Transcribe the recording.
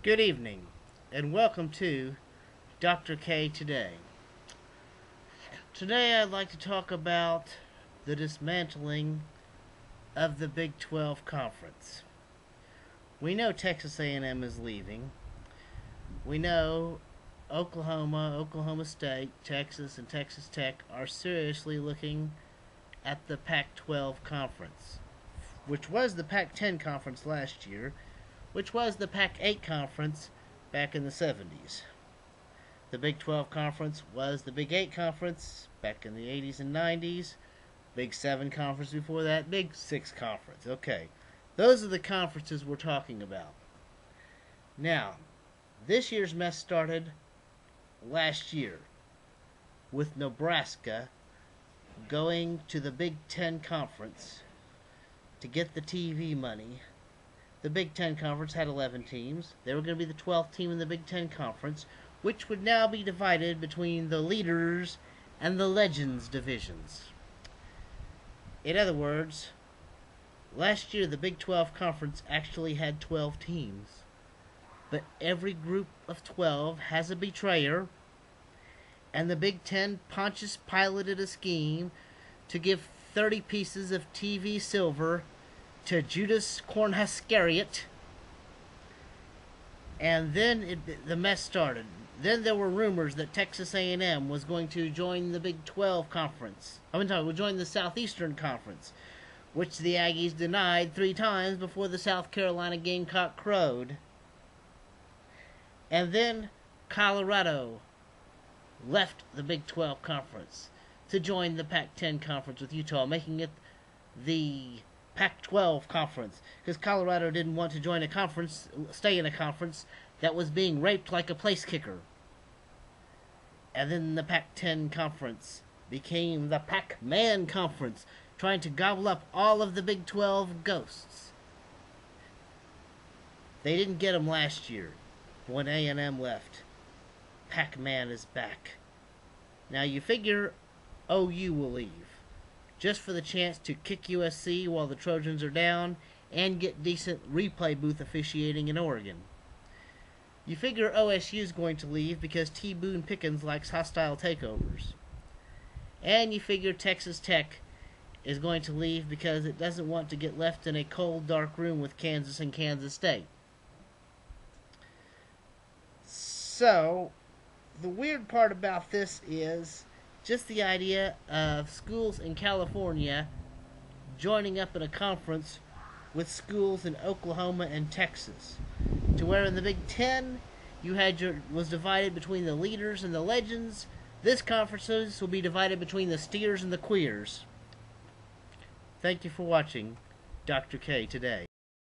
Good evening, and welcome to Dr. K Today. Today I'd like to talk about the dismantling of the Big 12 Conference. We know Texas A&M is leaving. We know Oklahoma, Oklahoma State, Texas, and Texas Tech are seriously looking at the Pac-12 Conference, which was the Pac-10 Conference last year, which was the Pac-8 Conference back in the 70s. The Big 12 Conference was the Big 8 Conference back in the 80s and 90s. Big 7 Conference before that, Big 6 Conference. Okay, those are the conferences we're talking about. Now, this year's mess started last year with Nebraska going to the Big 10 Conference to get the TV money. The Big 10 Conference had 11 teams. They were going to be the 12th team in the Big 10 Conference, which would now be divided between the leaders and the legends divisions. In other words, last year the Big 12 Conference actually had 12 teams. But every group of 12 has a betrayer, and the Big 10 Pontius piloted a scheme to give 30 pieces of TV silver to Judas Cornhuskeriot, and then the mess started. Then there were rumors that Texas A&M was going to join the Big 12 Conference. Would join the Southeastern Conference, which the Aggies denied 3 times before the South Carolina Gamecock crowed. And then Colorado left the Big 12 Conference to join the Pac-10 Conference with Utah, making it the Pac-12 Conference, because Colorado didn't want to join a conference, stay in a conference that was being raped like a place kicker. And then the Pac-10 Conference became the Pac-Man Conference, trying to gobble up all of the Big 12 ghosts. They didn't get them last year when A&M left. Pac-Man is back. Now you figure OU will leave, just for the chance to kick USC while the Trojans are down and get decent replay booth officiating in Oregon. You figure OSU is going to leave because T. Boone Pickens likes hostile takeovers. And you figure Texas Tech is going to leave because it doesn't want to get left in a cold, dark room with Kansas and Kansas State. So, the weird part about this is just the idea of schools in California joining up in a conference with schools in Oklahoma and Texas, to where in the Big 10 was divided between the leaders and the legends. This conference will be divided between the steers and the queers. Thank you for watching Dr. K Today.